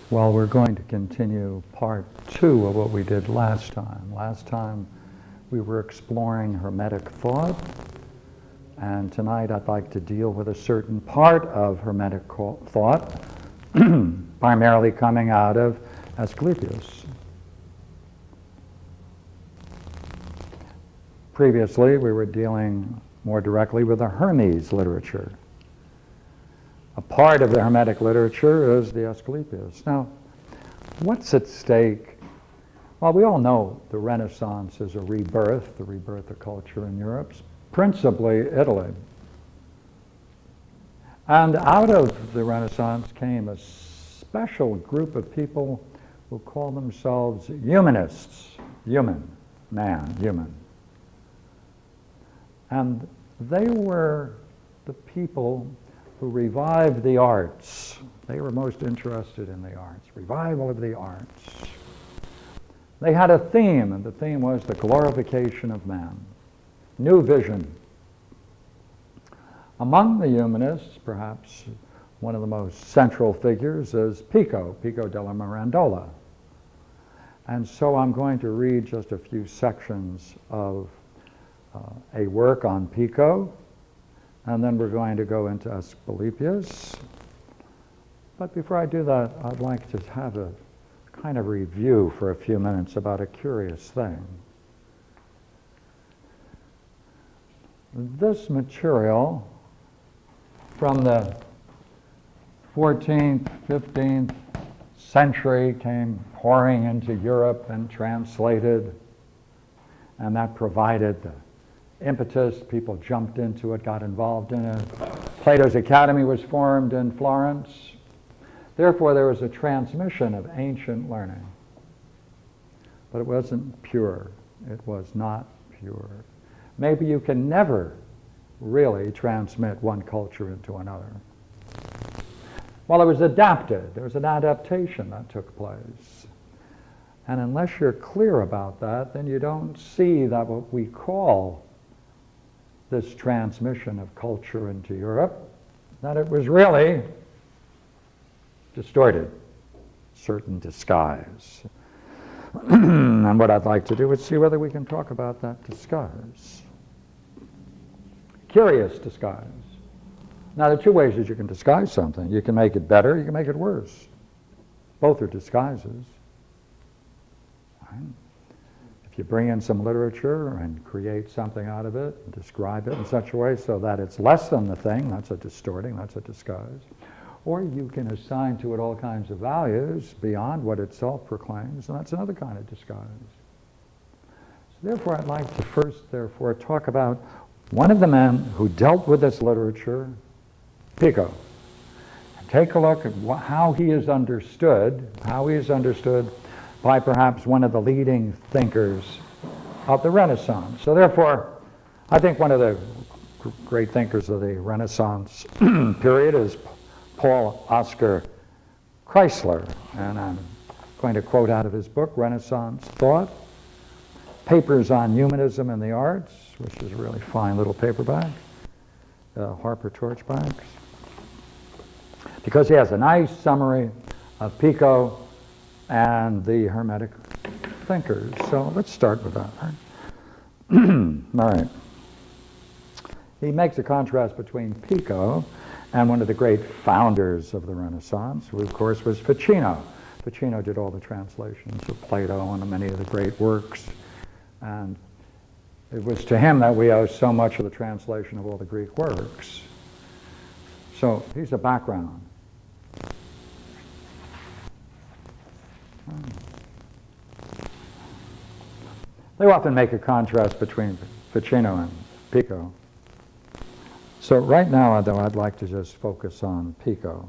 Well, we're going to continue part 2 of what we did last time. Last time we were exploring Hermetic thought, and tonight I'd like to deal with a certain part of Hermetic thought, primarily coming out of Asclepius. Previously, we were dealing more directly with the Hermes literature. A part of the Hermetic literature is the Asclepius. Now, what's at stake? Well, we all know the Renaissance is a rebirth, the rebirth of culture in Europe, principally Italy. And out of the Renaissance came a special group of people who call themselves humanists. Human, man, human. And they were the people who revived the arts. They were most interested in the arts, revival of the arts. They had a theme, and the theme was the glorification of man. New vision. Among the humanists, perhaps one of the most central figures is Pico della Mirandola. And so I'm going to read just a few sections of a work on Pico, and then we're going to go into Asclepius. But before I do that, I'd like to have a kind of review for a few minutes about a curious thing. This material from the 14th, 15th century came pouring into Europe and translated, and that provided the impetus. People jumped into it, got involved in it. Plato's Academy was formed in Florence. Therefore, there was a transmission of ancient learning. But it wasn't pure. It was not pure. Maybe you can never really transmit one culture into another. Well, it was adapted. There was an adaptation that took place. And unless you're clear about that, then you don't see that what we call this transmission of culture into Europe, that it was really distorted, certain disguise. And what I'd like to do is see whether we can talk about that disguise. Curious disguise. Now, there are two ways that you can disguise something. You can make it better, you can make it worse. Both are disguises. Right? If you bring in some literature and create something out of it, and describe it in such a way so that it's less than the thing, that's a distorting, that's a disguise. Or you can assign to it all kinds of values beyond what it self-proclaims, and that's another kind of disguise. So therefore, I'd like to first, therefore, talk about one of the men who dealt with this literature, Pico. And take a look at how he is understood by perhaps one of the leading thinkers of the Renaissance. So therefore, I think one of the great thinkers of the Renaissance period is Paul Oscar Chrysler, and I'm going to quote out of his book, Renaissance Thought, Papers on Humanism and the Arts, which is a really fine little paperback, Harper Torchbacks, because he has a nice summary of Pico and the Hermetic thinkers. So let's start with that. All right. He makes a contrast between Pico and one of the great founders of the Renaissance, who of course was Ficino. Ficino did all the translations of Plato and many of the great works, and it was to him that we owe so much of the translation of all the Greek works. So here's a background. They often make a contrast between Ficino and Pico. So right now, though, I'd like to just focus on Pico.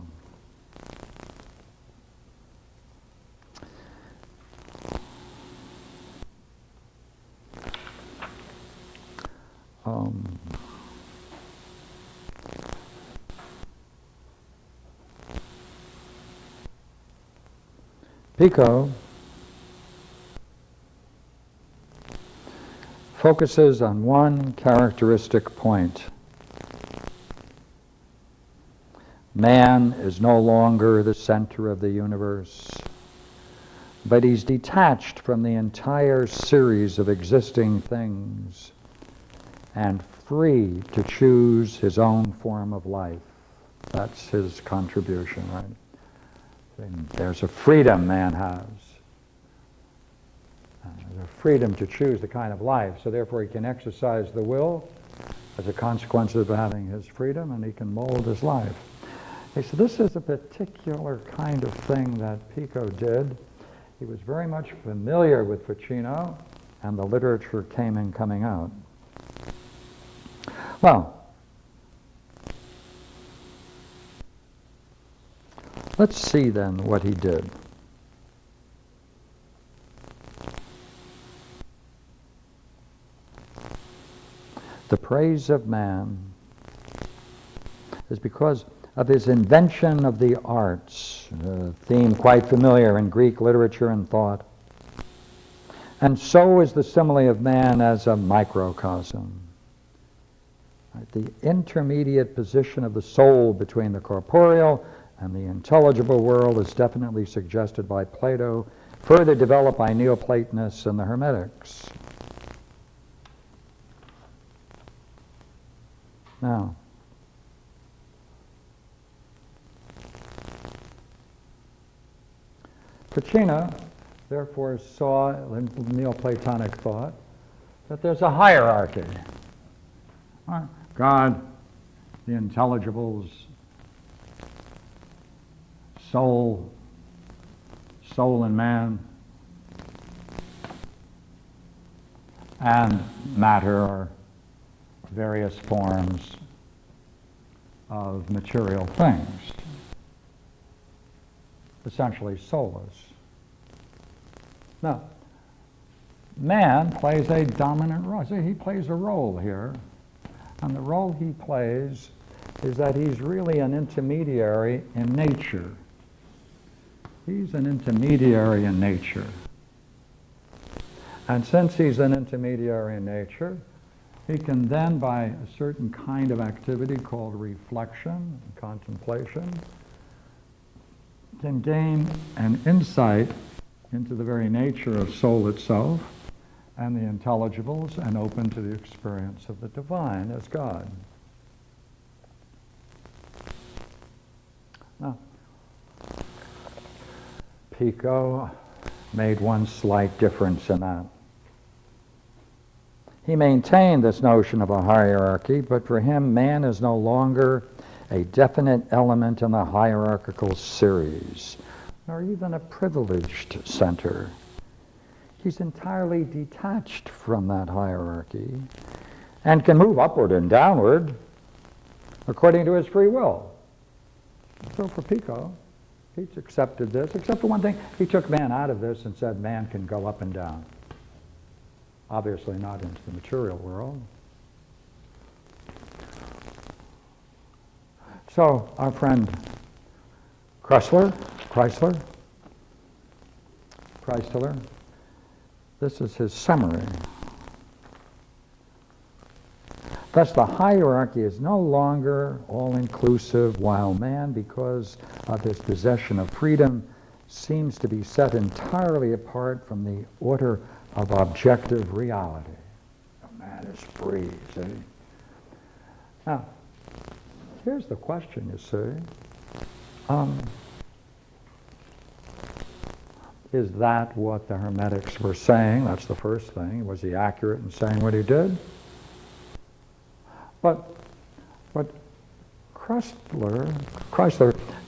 Pico focuses on one characteristic point. Man is no longer the center of the universe, but he's detached from the entire series of existing things and free to choose his own form of life. That's his contribution, right? And there's a freedom man has. There's a freedom to choose the kind of life, so therefore he can exercise the will as a consequence of having his freedom, and he can mold his life. So this is a particular kind of thing that Pico did. He was very much familiar with Ficino, and the literature came in coming out. Well, let's see then what he did. The praise of man is because of his invention of the arts, a theme quite familiar in Greek literature and thought. And so is the simile of man as a microcosm. The intermediate position of the soul between the corporeal and the intelligible world is definitely suggested by Plato, further developed by Neoplatonists and the Hermetics. Now, Ficino, therefore, saw in Neoplatonic thought that there's a hierarchy. God, the intelligibles, soul and man, and matter are various forms of material things, essentially soulless. Now, man plays a dominant role. See, he plays a role here, and the role he plays is that he's really an intermediary in nature. He's an intermediary in nature. And since he's an intermediary in nature, he can then, by a certain kind of activity called reflection, contemplation, can gain an insight into the very nature of soul itself and the intelligibles, and open to the experience of the divine as God. Now, Pico made one slight difference in that. He maintained this notion of a hierarchy, but for him, man is no longer a definite element in the hierarchical series, nor even a privileged center. He's entirely detached from that hierarchy and can move upward and downward according to his free will. So for Pico, he's accepted this, except for one thing. He took man out of this and said man can go up and down. Obviously not into the material world. So our friend Chrysler, this is his summary. Thus, the hierarchy is no longer all-inclusive, while man, because of his possession of freedom, seems to be set entirely apart from the order of objective reality. Man is free, see? Now, here's the question, you see. Is that what the Hermetics were saying? That's the first thing. Was he accurate in saying what he did? But what Chrysler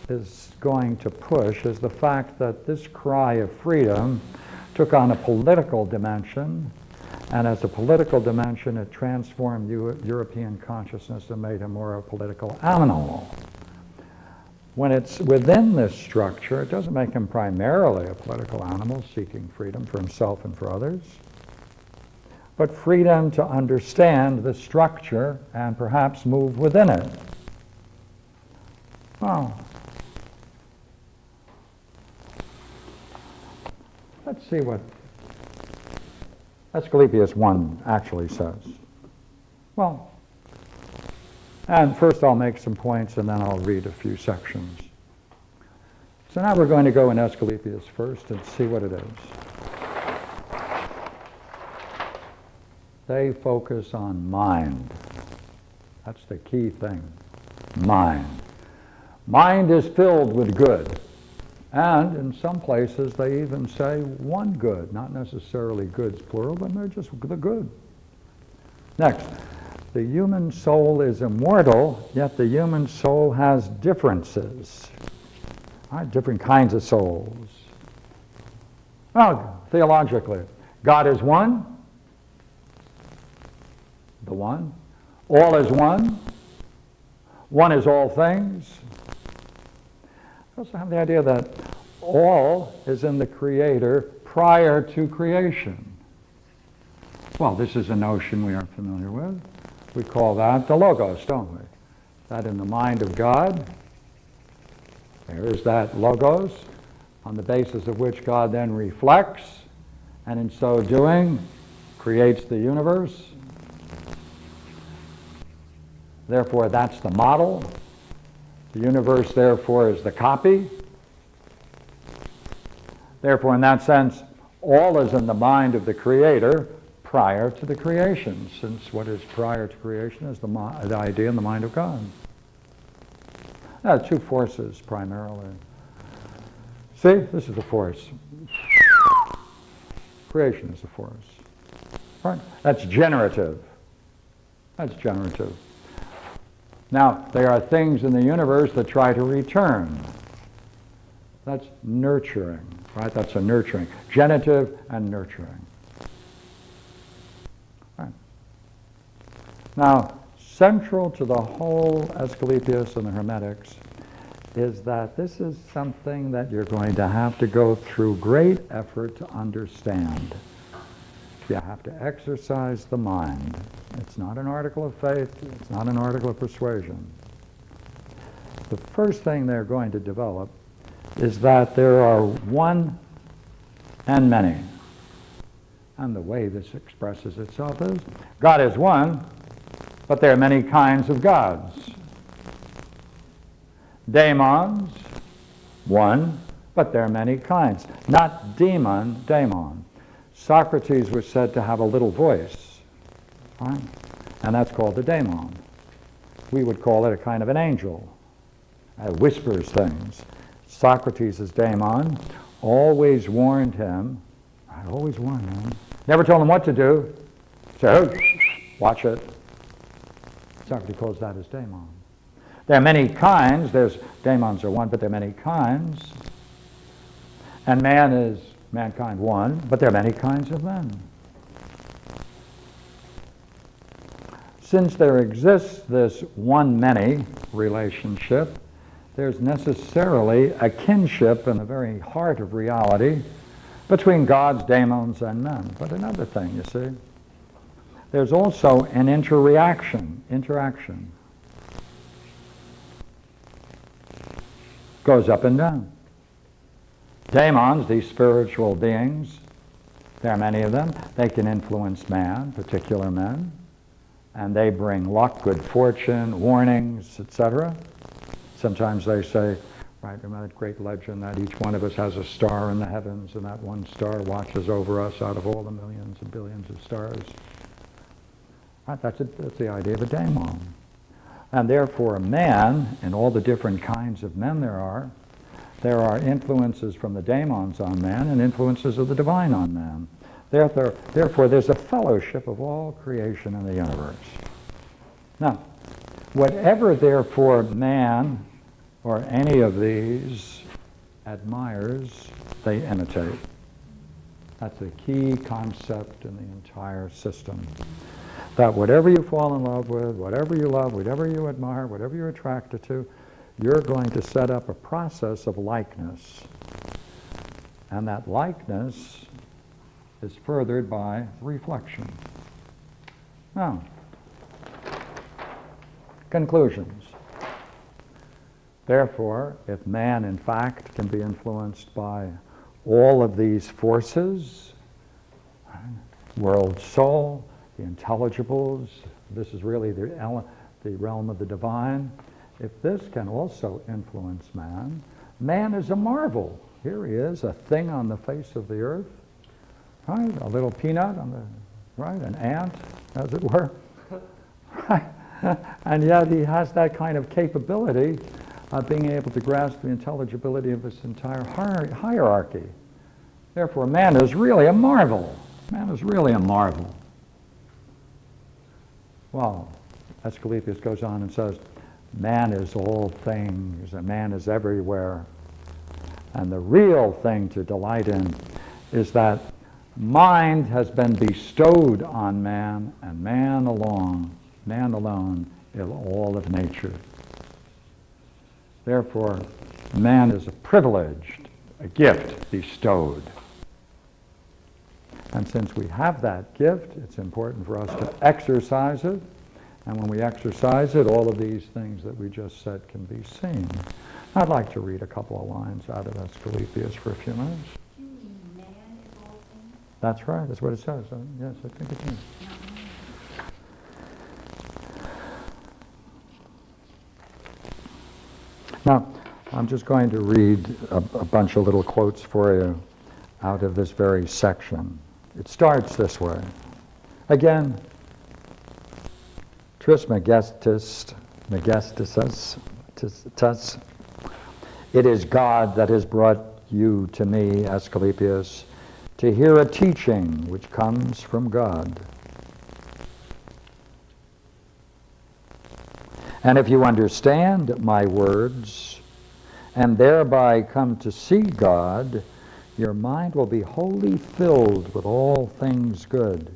is going to push is the fact that this cry of freedom took on a political dimension, and as a political dimension, it transformed European consciousness and made him more a political animal. When it's within this structure, it doesn't make him primarily a political animal seeking freedom for himself and for others. but freedom to understand the structure and perhaps move within it. Well, let's see what Asclepius 1 actually says. Well, and first I'll make some points and then I'll read a few sections. So now we're going to go in Asclepius first and see what it is. They focus on mind. That's the key thing. Mind. Mind is filled with good. And in some places they even say one good, not necessarily goods plural, but they're just the good. Next, the human soul is immortal, yet the human soul has differences. Different kinds of souls. Well, theologically, God is one, the one. All is one. One is all things. I also have the idea that all is in the Creator prior to creation. Well, this is a notion we are familiar with. We call that the Logos, don't we? That in the mind of God, there is that Logos, on the basis of which God then reflects, and in so doing, creates the universe. Therefore, that's the model. The universe, therefore, is the copy. Therefore, in that sense, all is in the mind of the Creator prior to the creation, since what is prior to creation is the idea in the mind of God. Now, two forces, primarily. See, this is a force. Creation is a force. Right? That's generative. That's generative. Now, there are things in the universe that try to return. That's nurturing, right? That's a nurturing. Genitive and nurturing. Right. Now, central to the whole Asclepius and the Hermetics is that this is something that you're going to have to go through great effort to understand. You have to exercise the mind. It's not an article of faith. It's not an article of persuasion. The first thing they're going to develop is that there are one and many. And the way this expresses itself is, God is one, but there are many kinds of gods. Daemons, one, but there are many kinds. Not demon, daemon. Socrates was said to have a little voice, right? And that's called a daemon. We would call it a kind of an angel. It whispers things. Socrates' daemon always warned him, never told him what to do. So, watch it. Socrates calls that his daemon. There are many kinds. Daemons are one, but there are many kinds. And man is mankind one, but there are many kinds of men. Since there exists this one-many relationship, there's necessarily a kinship in the very heart of reality between gods, daemons, and men. But another thing, you see, there's also an interaction. Goes up and down. Daemons, these spiritual beings, there are many of them. They can influence man, particular men, and they bring luck, good fortune, warnings, etc. Sometimes they say, right, remember that great legend that each one of us has a star in the heavens, and that one star watches over us out of all the millions and billions of stars. Right, that's the idea of a daemon. And therefore, man, and all the different kinds of men there are influences from the daemons on man and influences of the divine on man. Therefore, there's a fellowship of all creation in the universe. Now, whatever, therefore, man or any of these admires, they imitate. That's a key concept in the entire system. That whatever you fall in love with, whatever you love, whatever you admire, whatever you're attracted to, you're going to set up a process of likeness. And that likeness is furthered by reflection. No. Conclusions. Therefore, if man in fact can be influenced by all of these forces, world soul, the intelligibles, this is really the realm of the divine. If this can also influence man, man is a marvel. Here he is, a thing on the face of the earth, right? A little peanut on the, right? An ant, as it were. Right? And yet he has that kind of capability of being able to grasp the intelligibility of this entire hierarchy. Therefore, man is really a marvel. Man is really a marvel. Well, Asclepius goes on and says, man is all things, and man is everywhere. And the real thing to delight in is that mind has been bestowed on man, and man alone is all of nature. Therefore, man is a privileged, a gift bestowed. And since we have that gift, it's important for us to exercise it. And when we exercise it, all of these things that we just said can be seen. I'd like to read a couple of lines out of Asclepius for a few minutes. Do you mean man is all things? That's right. That's what it says. Yes, I think it is. Now, I'm just going to read a bunch of little quotes for you out of this very section. It starts this way. Again, Trismegistus, it is God that has brought you to me, Asclepius, to hear a teaching which comes from God. And if you understand my words, and thereby come to see God, your mind will be wholly filled with all things good,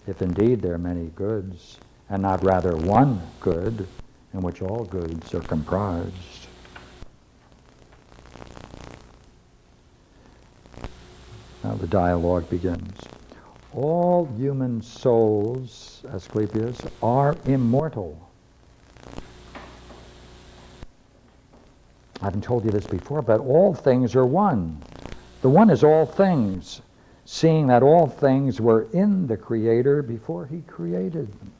if indeed there are many goods, and not rather one good, in which all goods are comprised. Now the dialogue begins. All human souls, Asclepius, are immortal. I haven't told you this before, but all things are one. The one is all things, seeing that all things were in the Creator before he created them.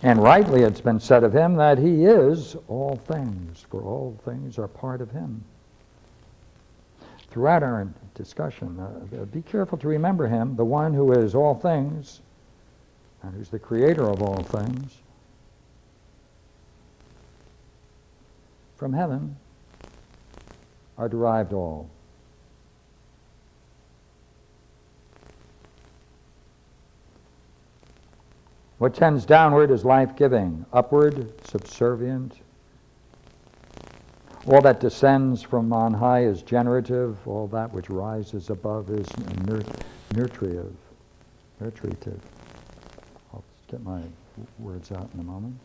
And rightly it's been said of him that he is all things, for all things are part of him. Throughout our discussion, be careful to remember him, the one who is all things, and who's the creator of all things. From heaven are derived all. What tends downward is life-giving, upward, subservient. All that descends from on high is generative, all that which rises above is nutritive. I'll get my words out in a moment.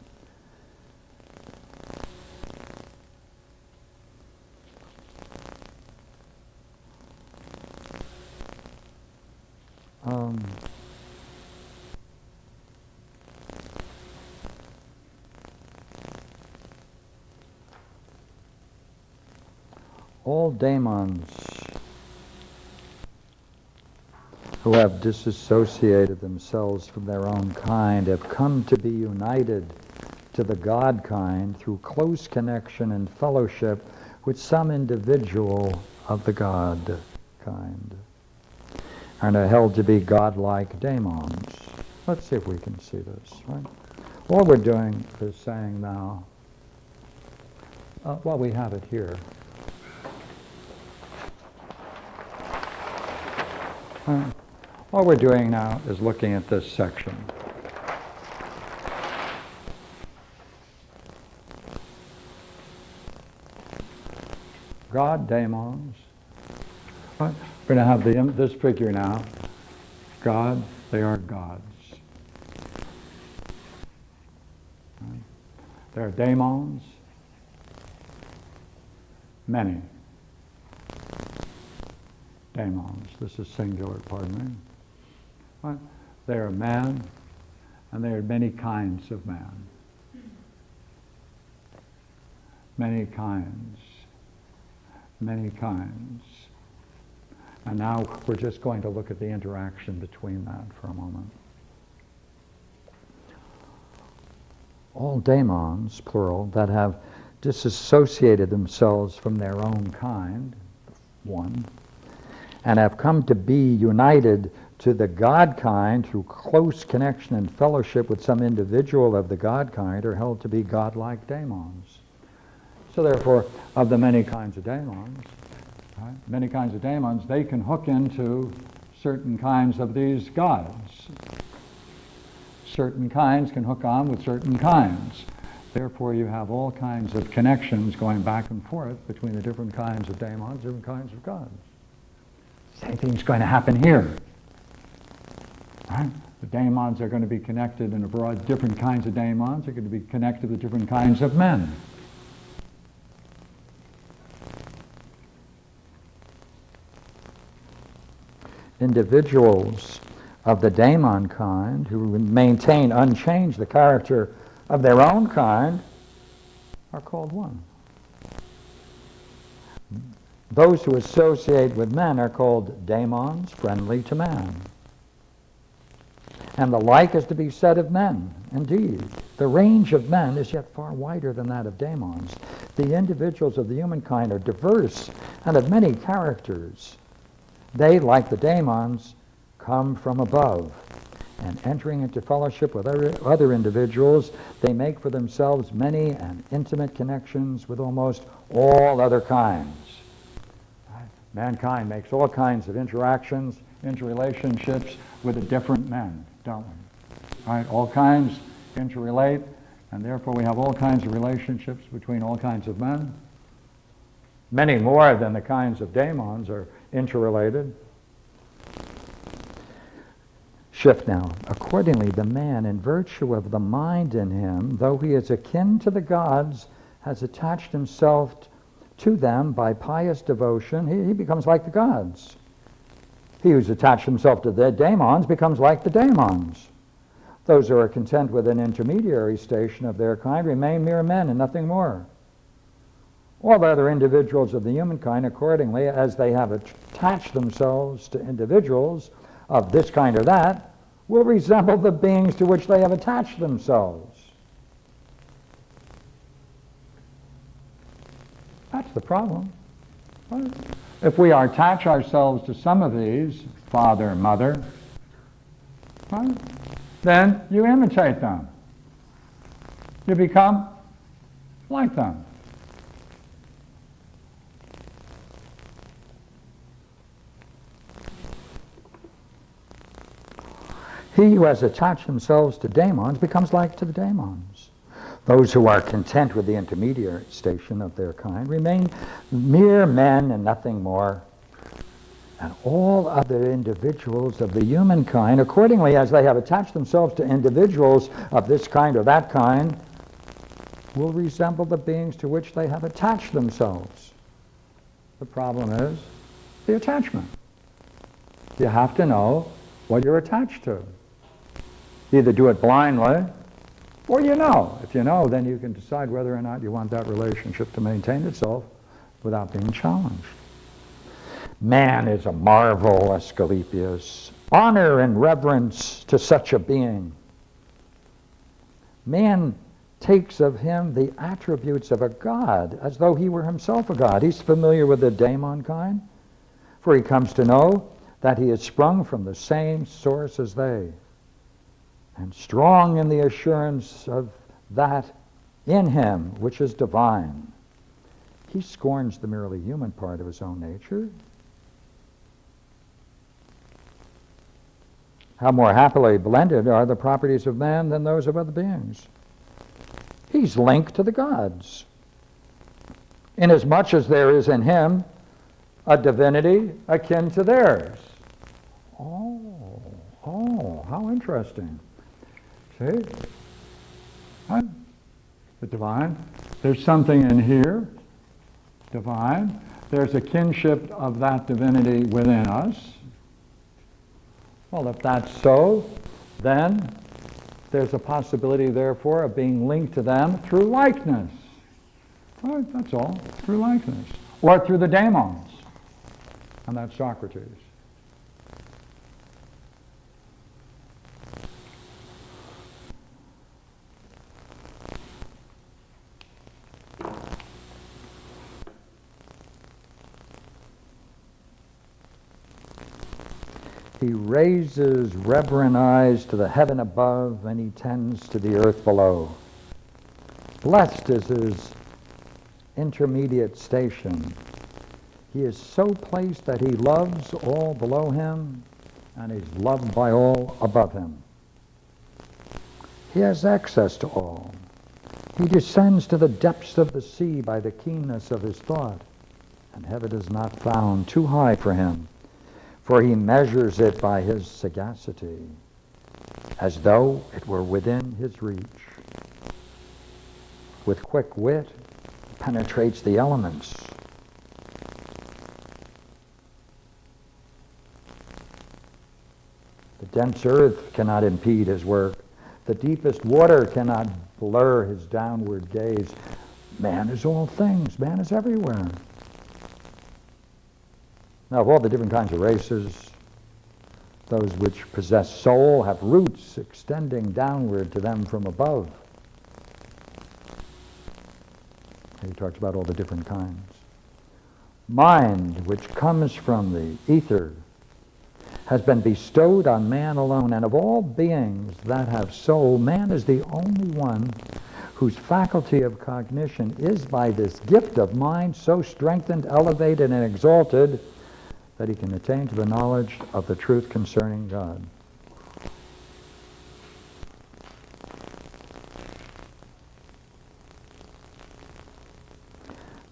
All daemons who have disassociated themselves from their own kind have come to be united to the God kind through close connection and fellowship with some individual of the God kind, and are held to be godlike daemons. Let's see if we can see this, right? All we're doing is saying now, well, we have it here. All we're doing now is looking at this section. God, daemons. Right? We're going to have this figure now. God, they are gods. Right? There are daemons, many. Daemons. This is singular, pardon me. Right? They are man, and they are many kinds of man. Many kinds. Many kinds. And now we're just going to look at the interaction between that for a moment. All daemons, plural, that have disassociated themselves from their own kind, one, and have come to be united to the God kind through close connection and fellowship with some individual of the God kind, are held to be godlike daemons. So therefore, of the many kinds of daemons, right, many kinds of daemons, they can hook into certain kinds of these gods. Certain kinds can hook on with certain kinds. Therefore, you have all kinds of connections going back and forth between the different kinds of daemons, different kinds of gods. Same thing's going to happen here. Right? The daemons are going to be connected in a broad, different kinds of daemons are going to be connected with different kinds of men. Individuals of the daemon kind who maintain unchanged the character of their own kind are called one. Those who associate with men are called daemons, friendly to man. And the like is to be said of men. Indeed, the range of men is yet far wider than that of daemons. The individuals of the humankind are diverse and of many characters. They, like the daemons, come from above, and entering into fellowship with other individuals, they make for themselves many and intimate connections with almost all other kinds. Mankind makes all kinds of interactions, interrelationships with the different men, don't we? Right? All kinds interrelate, and therefore we have all kinds of relationships between all kinds of men. Many more than the kinds of daemons are interrelated. Shift now. Accordingly, the man, in virtue of the mind in him, though he is akin to the gods, has attached himself to them by pious devotion. He becomes like the gods. He who's attached himself to the daemons becomes like the daemons. Those who are content with an intermediary station of their kind remain mere men and nothing more. All the other individuals of the humankind, accordingly, as they have attached themselves to individuals of this kind or that, will resemble the beings to which they have attached themselves. That's the problem. Right? If we attach ourselves to some of these, father, mother, right, then you imitate them. You become like them. He who has attached themselves to daemons becomes like to the daemons. Those who are content with the intermediate station of their kind remain mere men and nothing more. And all other individuals of the human kind, accordingly, as they have attached themselves to individuals of this kind or that kind, will resemble the beings to which they have attached themselves. The problem is the attachment. You have to know what you're attached to. Either do it blindly, or you know. If you know, then you can decide whether or not you want that relationship to maintain itself without being challenged. Man is a marvel, Asclepius. Honor and reverence to such a being. Man takes of him the attributes of a god, as though he were himself a god. He's familiar with the daemon kind, for he comes to know that he is sprung from the same source as they, and strong in the assurance of that in him which is divine. He scorns the merely human part of his own nature. How more happily blended are the properties of man than those of other beings. He's linked to the gods, inasmuch as there is in him a divinity akin to theirs. Oh, how interesting. See? Right? The divine. There's something in here, divine. There's a kinship of that divinity within us. Well, if that's so, then there's a possibility, therefore, of being linked to them through likeness. Right, that's all, through likeness. Or through the daemons, and that's Socrates. He raises reverent eyes to the heaven above, and he tends to the earth below. Blessed is his intermediate station. He is so placed that he loves all below him, and is loved by all above him. He has access to all. He descends to the depths of the sea by the keenness of his thought, and heaven is not found too high for him, for he measures it by his sagacity, as though it were within his reach. With quick wit, penetrates the elements. The dense earth cannot impede his work. The deepest water cannot blur his downward gaze. Man is all things. Man is everywhere. Now, of all the different kinds of races, those which possess soul have roots extending downward to them from above. He talks about all the different kinds. Mind, which comes from the ether, has been bestowed on man alone, and of all beings that have soul, man is the only one whose faculty of cognition is by this gift of mind so strengthened, elevated, and exalted that he can attain to the knowledge of the truth concerning God.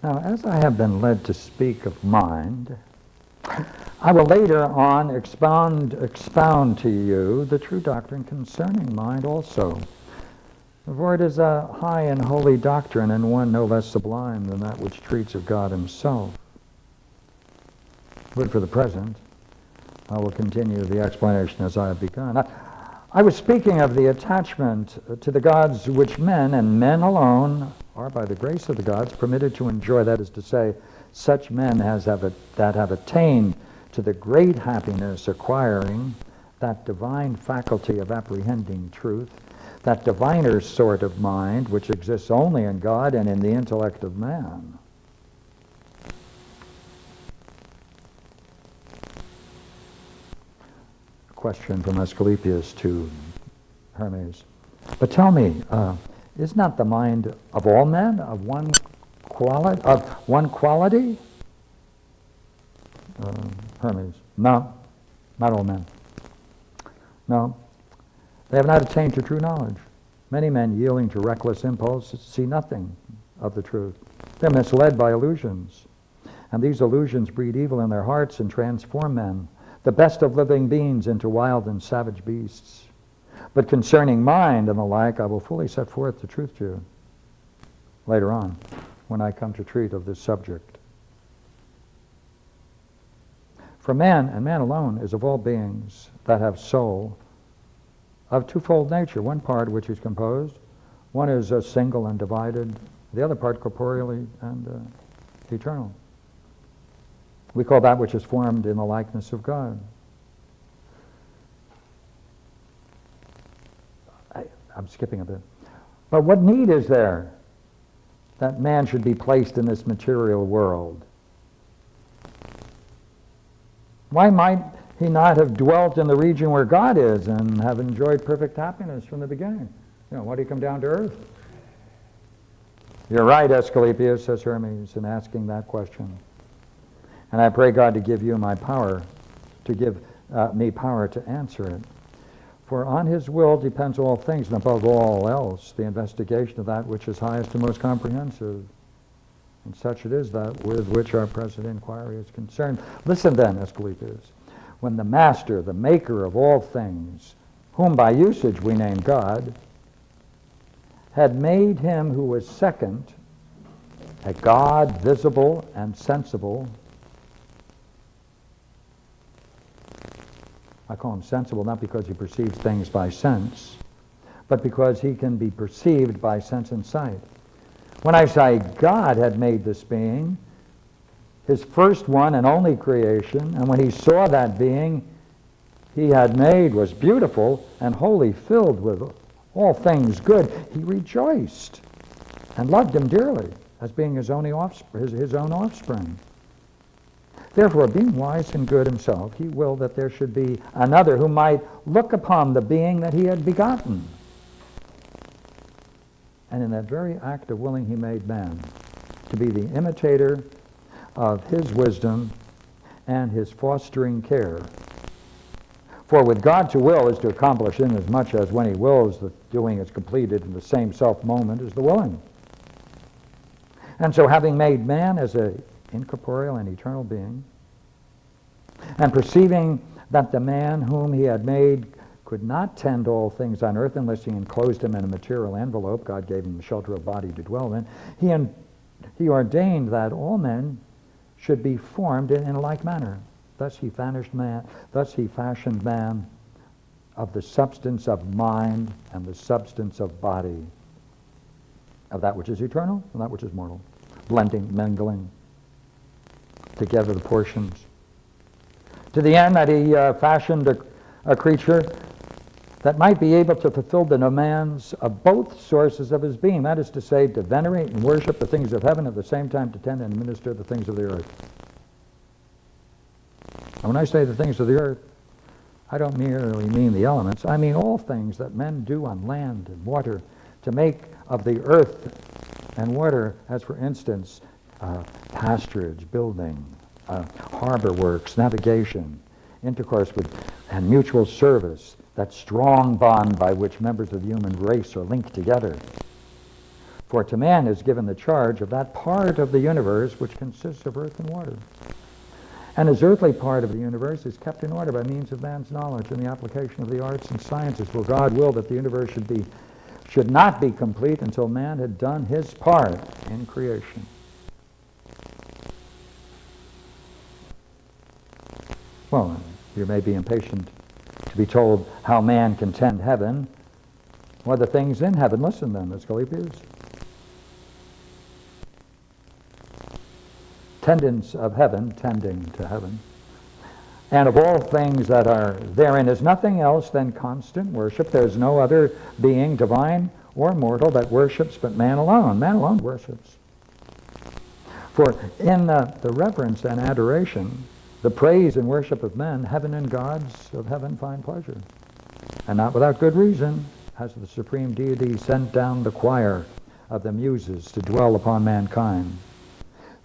Now, as I have been led to speak of mind, I will later on expound to you the true doctrine concerning mind also. For it is a high and holy doctrine, and one no less sublime than that which treats of God himself. But for the present, I will continue the explanation as I have begun. I was speaking of the attachment to the gods which men, and men alone, are by the grace of the gods permitted to enjoy. That is to say, such men that have attained to the great happiness acquiring that divine faculty of apprehending truth, that diviner sort of mind which exists only in God and in the intellect of man. A question from Asclepius to Hermes. But tell me, is not the mind of all men of one quality? Hermes. No, not all men. No. They have not attained to true knowledge. Many men, yielding to reckless impulse, see nothing of the truth. They're misled by illusions. And these illusions breed evil in their hearts and transform men, the best of living beings, into wild and savage beasts. But concerning mind and the like, I will fully set forth the truth to you later on, when I come to treat of this subject. For man, and man alone, is of all beings that have soul, of twofold nature. One part which is composed, one is single and divided, the other part corporeally and eternal. We call that which is formed in the likeness of God. I'm skipping a bit. But what need is there that man should be placed in this material world? Why might he not have dwelt in the region where God is and have enjoyed perfect happiness from the beginning? Why do you come down to earth? You're right, Asclepius, says Hermes, in asking that question. And I pray God to give you my power, to give me power to answer it. For on his will depends all things, and above all else, the investigation of that which is highest and most comprehensive. And such it is that with which our present inquiry is concerned. Listen then, Asclepius. When the master, the maker of all things, whom by usage we name God, had made him who was second, a God visible and sensible, I call him sensible not because he perceives things by sense, but because he can be perceived by sense and sight. When I say God had made this being, his first one and only creation, and when he saw that being he had made was beautiful and wholly filled with all things good, he rejoiced and loved him dearly as being his own offspring. Therefore, being wise and good himself, he willed that there should be another who might look upon the being that he had begotten. And in that very act of willing, he made man to be the imitator of his wisdom and his fostering care. For with God to will is to accomplish inasmuch as when he wills, the doing is completed in the same self-moment as the willing. And so having made man as an incorporeal and eternal being, and perceiving that the man whom he had made could not tend all things on earth unless he enclosed him in a material envelope, God gave him the shelter of body to dwell in, he ordained that all men should be formed in like manner. Thus he fashioned man of the substance of mind and the substance of body, of that which is eternal and that which is mortal, blending, mingling together the portions, to the end that he fashioned a creature that might be able to fulfill the demands of both sources of his being, that is to say, to venerate and worship the things of heaven, at the same time to tend and administer the things of the earth. And when I say the things of the earth, I don't merely mean the elements. I mean all things that men do on land and water to make of the earth and water, as for instance, pasturage, building, harbor works, navigation, intercourse with, and mutual service, that strong bond by which members of the human race are linked together. For to man is given the charge of that part of the universe which consists of earth and water. And his earthly part of the universe is kept in order by means of man's knowledge and the application of the arts and sciences, for God willed that the universe should not be complete until man had done his part in creation. Well, you may be impatient to be told how man can tend heaven, or the things in heaven. Listen then, Asclepius. Tendance of heaven, tending to heaven, and of all things that are therein is nothing else than constant worship. There is no other being, divine or mortal, that worships but man alone. Man alone worships. For in the reverence and adoration, the praise and worship of men, heaven and gods of heaven find pleasure. And not without good reason has the supreme deity sent down the choir of the muses to dwell upon mankind.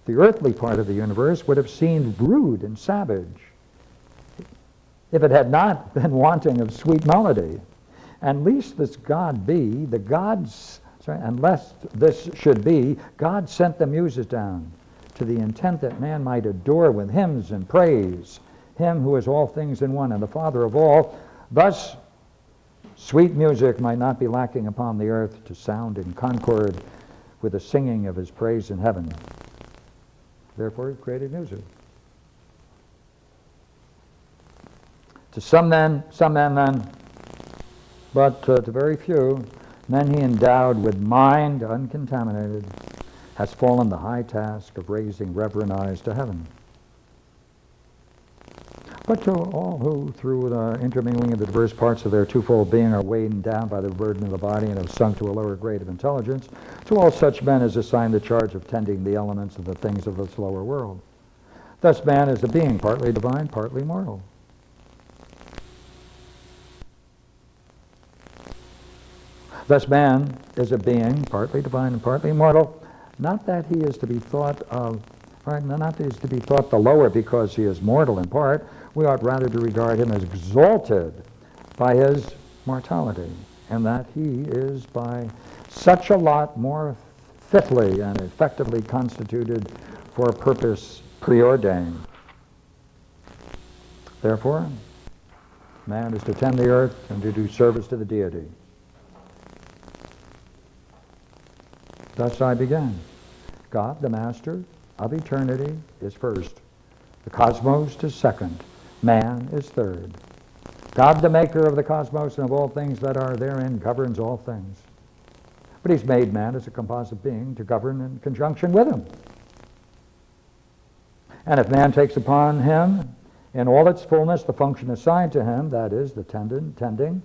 The earthly part of the universe would have seemed rude and savage if it had not been wanting of sweet melody. And lest this God be, and lest this should be, God sent the muses down to the intent that man might adore with hymns and praise him who is all things in one and the Father of all. Thus, sweet music might not be lacking upon the earth to sound in concord with the singing of his praise in heaven. Therefore, he created music. To some men then, but to very few, men he endowed with mind uncontaminated, has fallen the high task of raising reverent eyes to heaven. But to all who, through the intermingling of the diverse parts of their twofold being, are weighed down by the burden of the body and have sunk to a lower grade of intelligence, to all such men is assigned the charge of tending the elements of the things of this lower world. Thus man is a being partly divine, partly mortal. Thus man is a being partly divine and partly mortal. Not that he is to be thought of, right? Not that he is to be thought the lower because he is mortal in part. We ought rather to regard him as exalted by his mortality, and that he is by such a lot more fitly and effectively constituted for a purpose preordained. Therefore, man is to tend the earth and to do service to the deity. Thus I began. God, the master of eternity, is first. The cosmos is second. Man is third. God, the maker of the cosmos and of all things that are therein, governs all things. But he's made man as a composite being to govern in conjunction with him. And if man takes upon him in all its fullness the function assigned to him, that is, the tending,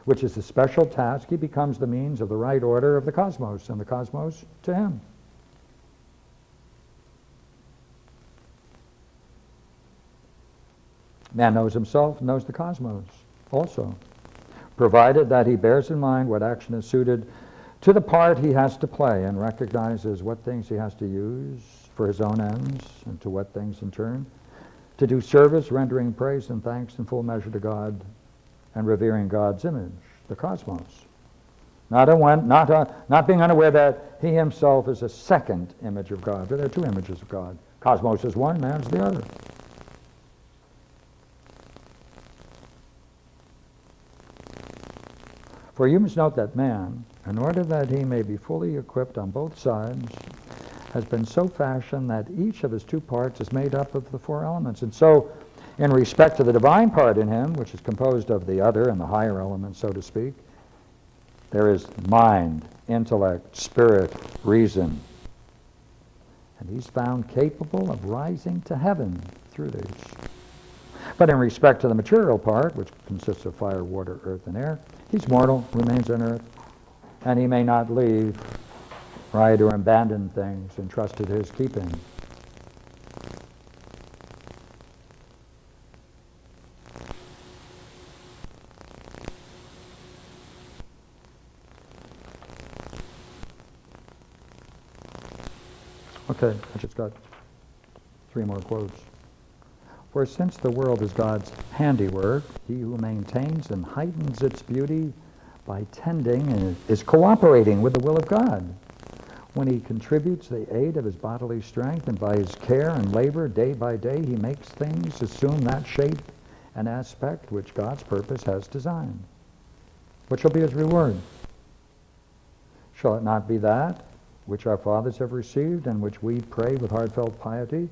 which is the special task, he becomes the means of the right order of the cosmos, and the cosmos to him. Man knows himself, knows the cosmos also, provided that he bears in mind what action is suited to the part he has to play and recognizes what things he has to use for his own ends, and to what things in turn to do service, rendering praise and thanks in full measure to God and revering God's image, the cosmos. Not being unaware that he himself is a second image of God. But there are two images of God. Cosmos is one, man's the other. For you must note that man, in order that he may be fully equipped on both sides, has been so fashioned that each of his two parts is made up of the four elements. And so, in respect to the divine part in him, which is composed of the other and the higher elements, so to speak, there is mind, intellect, spirit, reason. And he's found capable of rising to heaven through these. But in respect to the material part, which consists of fire, water, earth, and air, he's mortal, remains on earth, and he may not leave, right, or abandon things entrusted to his keeping. Okay, I just got 3 more quotes. For since the world is God's handiwork, he who maintains and heightens its beauty by tending is cooperating with the will of God. When he contributes the aid of his bodily strength, and by his care and labor day by day he makes things assume that shape and aspect which God's purpose has designed. What shall be his reward? Shall it not be that which our fathers have received, and which we pray with heartfelt piety,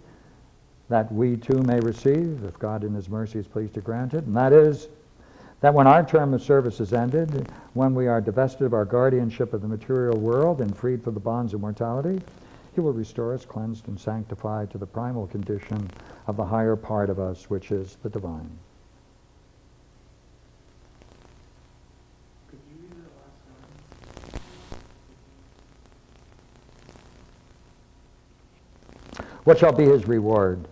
that we too may receive, if God in his mercy is pleased to grant it? And that is, that when our term of service is ended, when we are divested of our guardianship of the material world and freed from the bonds of mortality, he will restore us, cleansed and sanctified to the primal condition of the higher part of us, which is the divine. Could you read that last line? What shall be his reward?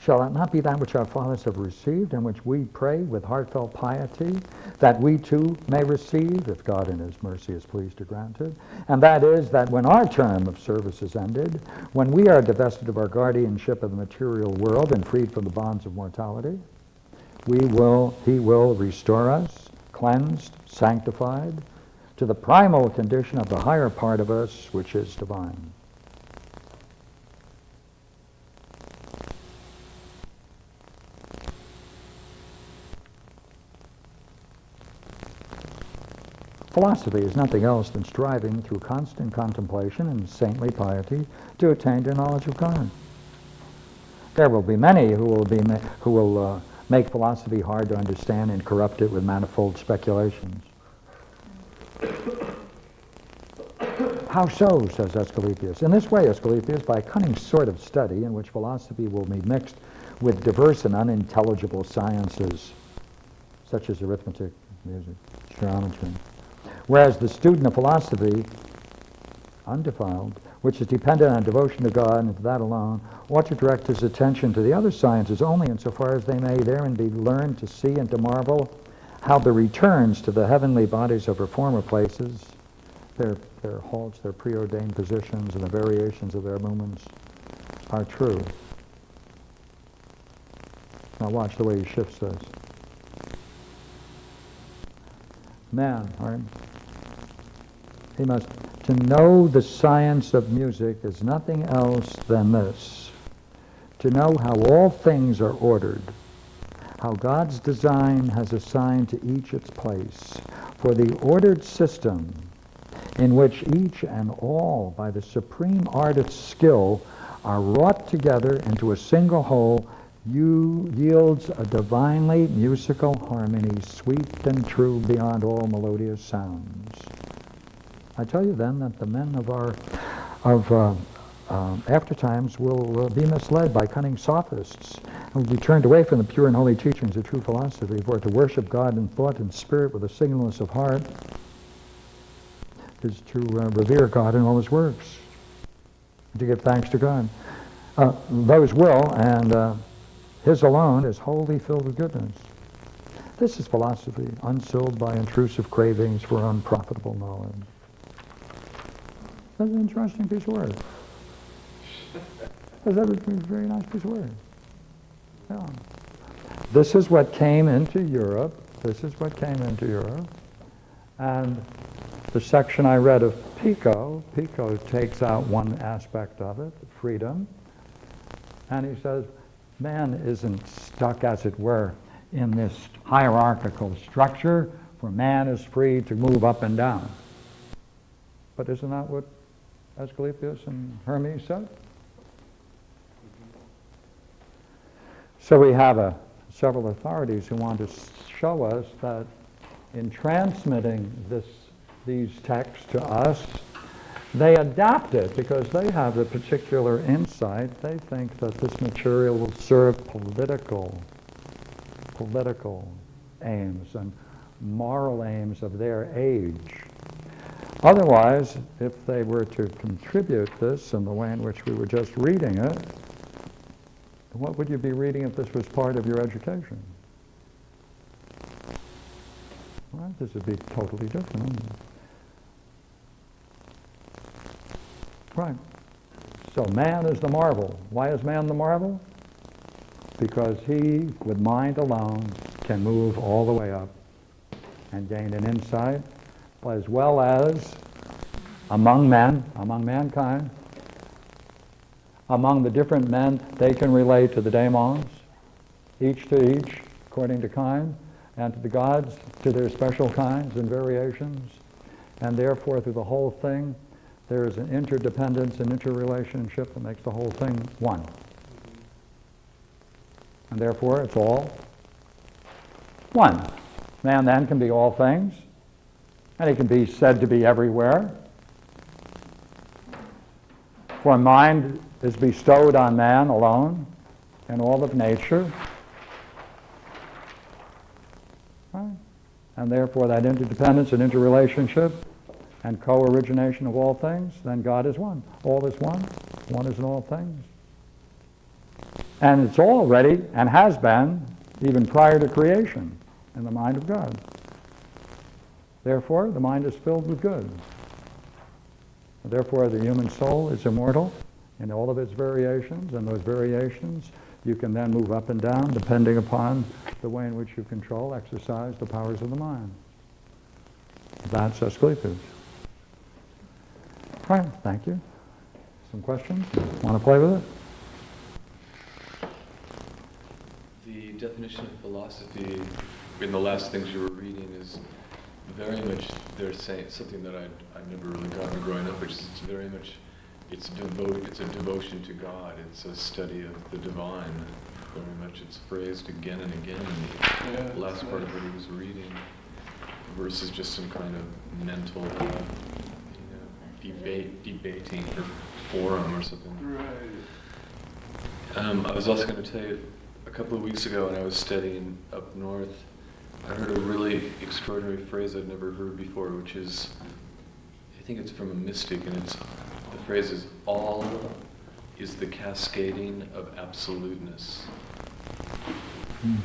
Shall it not be that which our fathers have received, and which we pray with heartfelt piety, that we too may receive, if God in his mercy is pleased to grant it? And that is, that when our term of service is ended, when we are divested of our guardianship of the material world and freed from the bonds of mortality, he will restore us, cleansed, sanctified, to the primal condition of the higher part of us, which is divine. Philosophy is nothing else than striving through constant contemplation and saintly piety to attain to knowledge of God. There will be many who will make philosophy hard to understand and corrupt it with manifold speculations. How so, says Asclepius? In this way, Asclepius, by a cunning sort of study in which philosophy will be mixed with diverse and unintelligible sciences, such as arithmetic, music, geometry. Whereas the student of philosophy, undefiled, which is dependent on devotion to God and to that alone, ought to direct his attention to the other sciences only insofar as they may therein be learned to see and to marvel how the returns to the heavenly bodies of her former places, their halts, their preordained positions, and the variations of their movements are true. Now watch the way he shifts this. Man, right? He must, to know the science of music is nothing else than this: to know how all things are ordered, how God's design has assigned to each its place, for the ordered system in which each and all, by the supreme artist's skill, are wrought together into a single whole, yields a divinely musical harmony, sweet and true beyond all melodious sounds. I tell you then that the men of after times will be misled by cunning sophists and will be turned away from the pure and holy teachings of true philosophy. For to worship God in thought and spirit with a singleness of heart is to revere God in all his works, to give thanks to God. Those will, and his alone is wholly filled with goodness. This is philosophy, unstilled by intrusive cravings for unprofitable knowledge. That's an interesting piece of work. That's a very nice piece of work. Yeah. This is what came into Europe. This is what came into Europe. And the section I read of Pico takes out one aspect of it, freedom. And he says, man isn't stuck, as it were, in this hierarchical structure, for man is free to move up and down. But isn't that what Asclepius and Hermes said? So we have several authorities who want to show us that in transmitting these texts to us, they adapt it because they have a particular insight. They think that this material will serve political aims and moral aims of their age. Otherwise, if they were to contribute this in the way in which we were just reading it, what would you be reading if this was part of your education? Well, this would be totally different, wouldn't it? Right. So man is the marvel. Why is man the marvel? Because he, with mind alone, can move all the way up and gain an insight, as well as among men, among mankind, among the different men, they can relate to the daemons, each to each, according to kind, and to the gods, to their special kinds and variations. And therefore, through the whole thing, there is an interdependence and interrelationship that makes the whole thing one. And therefore, it's all one. Man then can be all things, and he can be said to be everywhere. For mind is bestowed on man alone in all of nature. Right? And therefore that interdependence and interrelationship and co-origination of all things, then God is one. All is one. One is in all things. And it's already, and has been, even prior to creation, in the mind of God. Therefore, the mind is filled with good. Therefore, the human soul is immortal in all of its variations, and those variations you can then move up and down depending upon the way in which you control, exercise the powers of the mind. That's Asclepius. All right, thank you. Some questions? Want to play with it? The definition of philosophy in the last things you were reading is very much, they're saying something that I've never really gotten growing up, which is it's very much, it's a devotion to God. It's a study of the divine. Very much it's phrased again and again in the last part of what he was reading, versus just some kind of mental, debating or forum or something. Right. I was also going to tell you, a couple of weeks ago when I was studying up north, I heard a really extraordinary phrase I'd never heard before, which is, I think it's from a mystic, and the phrase is, all is the cascading of absoluteness. I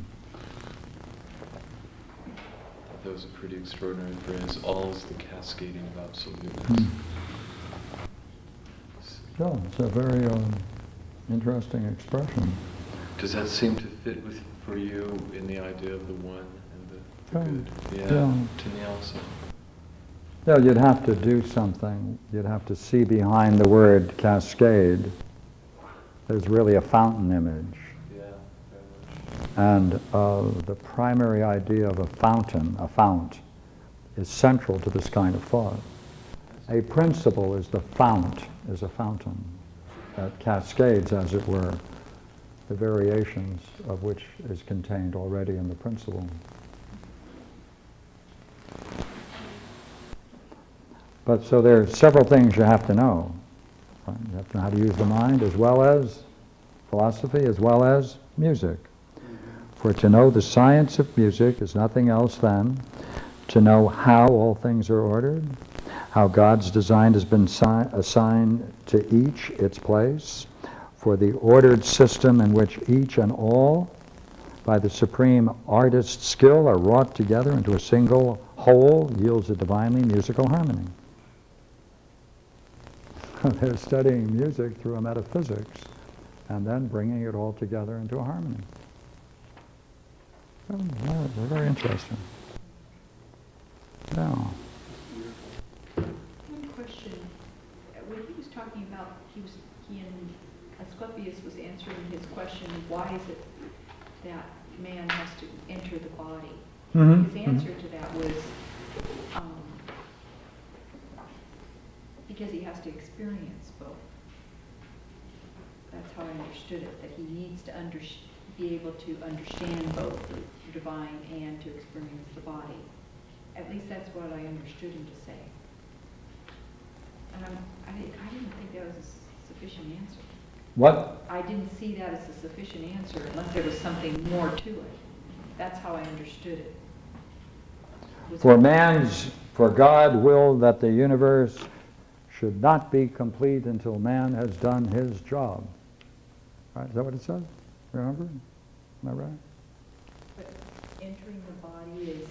thought that was a pretty extraordinary phrase, all is the cascading of absoluteness. Yeah, it's a very interesting expression. Does that seem to fit for you in the idea of the one? Good. Yeah, to me also. Yeah, you'd have to do something. You'd have to see behind the word cascade. There's really a fountain image. Yeah, very much. And the primary idea of a fount, is central to this kind of thought. A principle is a fountain that cascades, as it were. the variations of which is contained already in the principle. But so there are several things you have to know. Right? You have to know how to use the mind as well as philosophy, as well as music. For to know the science of music is nothing else than to know how all things are ordered, how God's design has been assigned to each its place, for the ordered system in which each and all, by the supreme artist's skill, are wrought together into a single whole, yields a divinely musical harmony. They're studying music through a metaphysics and then bringing it all together into a harmony. Oh, yeah, they're very interesting. Yeah. One question. When he was talking about, he and Asclepius was answering his question, why is it that man has to enter the body? Mm-hmm. His answer to that was because he has to experience both. That's how I understood it, that he needs to be able to understand both the divine and to experience the body. At least that's what I understood him to say. And I didn't think that was a sufficient answer. What? I didn't see that as a sufficient answer unless there was something more to it. That's how I understood it. For God willed that the universe should not be complete until man has done his job. Right? Is that what it says? Remember? Am I right? But entering the body is,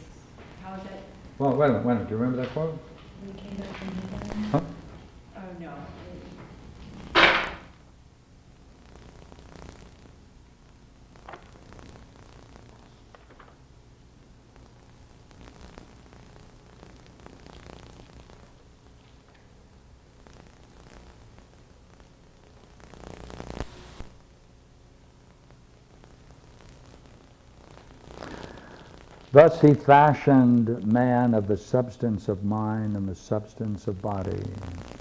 how is that? Well, wait a minute. Do you remember that quote? Huh? Oh, no. Thus he fashioned man of the substance of mind and the substance of body,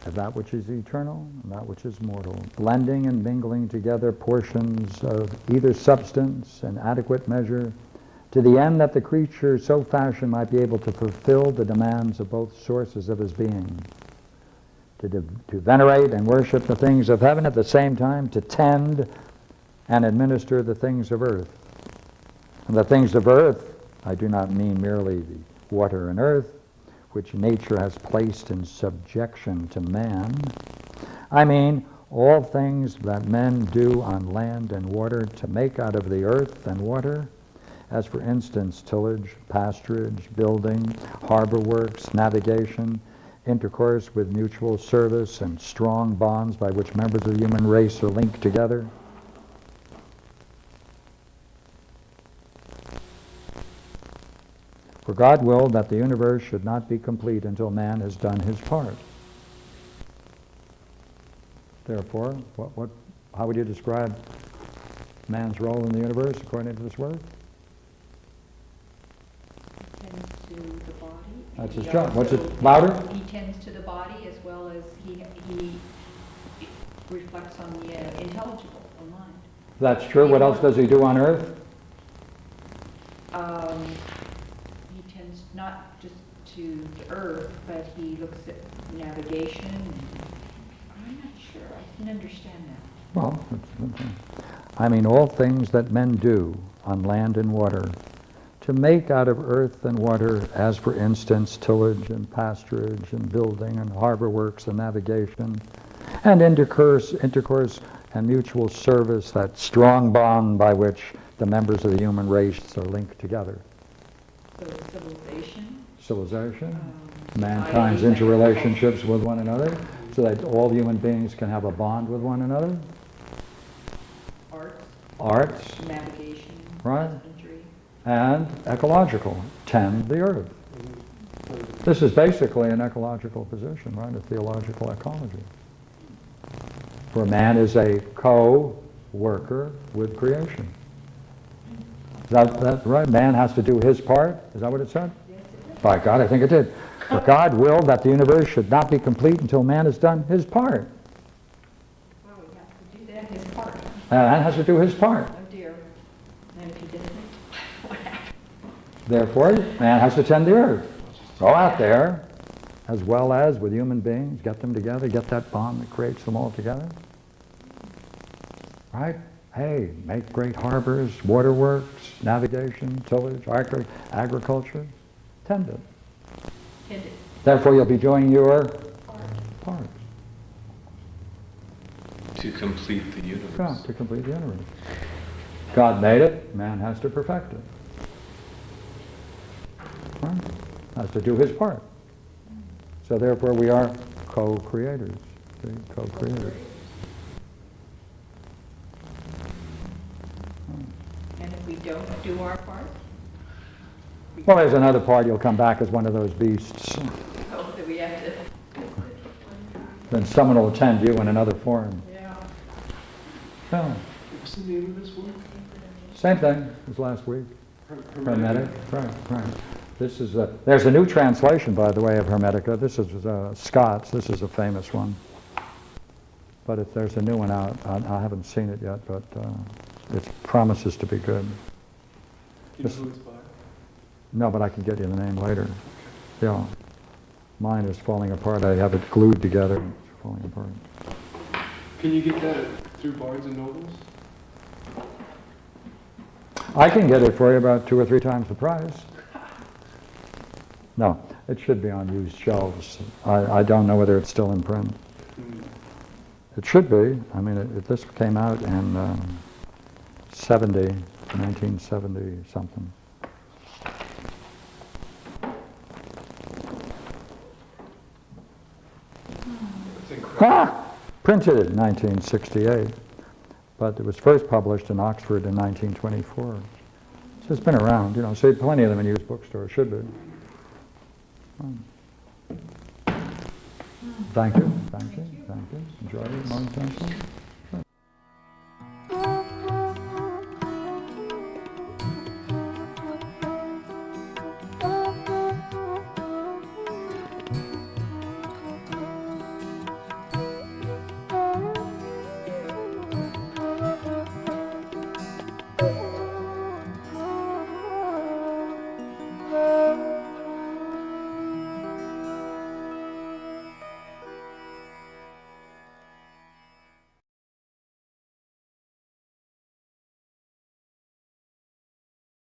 of that which is eternal and that which is mortal, blending and mingling together portions of either substance in adequate measure, to the end that the creature so fashioned might be able to fulfill the demands of both sources of his being, to venerate and worship the things of heaven at the same time, to tend and administer the things of earth. And the things of earth, I do not mean merely the water and earth, which nature has placed in subjection to man. I mean all things that men do on land and water to make out of the earth and water, as for instance tillage, pasturage, building, harbor works, navigation, intercourse with mutual service, and strong bonds by which members of the human race are linked together. For God willed that the universe should not be complete until man has done his part. Therefore, how would you describe man's role in the universe according to this word? He tends to the body. That's his He job. What's also- it? Louder? He tends to the body as well as he reflects on the intelligible, the mind. That's true. What else does he do on earth? He tends not just to the earth, but he looks at navigation. I'm not sure. I can understand that. Well, I mean all things that men do on land and water to make out of earth and water, as for instance tillage and pasturage and building and harbor works and navigation and intercourse and mutual service, that strong bond by which the members of the human race are linked together. So Civilization, society, mankind's interrelationships with one another, so that all human beings can have a bond with one another. Arts, navigation, right, husbandry. and ecological, tend the earth. This is basically an ecological position, right, a theological ecology. For man is a co-worker with creation. Is that right? Man has to do his part? Is that what it said? Yes, it is. By God, I think it did. For God willed that the universe should not be complete until man has done his part. Well, we have to do that, his part. Man has to do his part. Oh dear. And if he didn't, what happened? Therefore, man has to tend the earth. Go out there, as well as with human beings, get them together, get that bond that creates them all together. Right? Hey, make great harbors, waterworks, navigation, tillage, agriculture. Tend it. Tend it. Therefore, you'll be doing your part. To complete the universe. Yeah, to complete the universe. God made it, man has to perfect it. Right? Has to do his part. So therefore we are co-creators. See? Co-creators. And if we don't do our part? Well, there's another part, you'll come back as one of those beasts. Oh, that we have to. Then someone will attend you in another form. Yeah. Yeah. What's the name of this work? Same thing as last week. Hermetic. Right, right. This is there's a new translation, by the way, of Hermetica. This is Scott's. This is a famous one. But if there's a new one out, I haven't seen it yet, but it promises to be good. Do you know who it's by? No, but I can get you the name later. Yeah. Mine is falling apart. I have it glued together. It's falling apart. Can you get that through Barnes and Nobles? I can get it for you about 2 or 3 times the price. No, it should be on used shelves. I don't know whether it's still in print. It should be. I mean, this came out in 1970 something. That's incredible. Printed in 1968, but it was first published in Oxford in 1924. So it's been around, you know, so plenty of them in used bookstores, should be. Thank you, thank you, thank you. Enjoy it, Mount Johnson.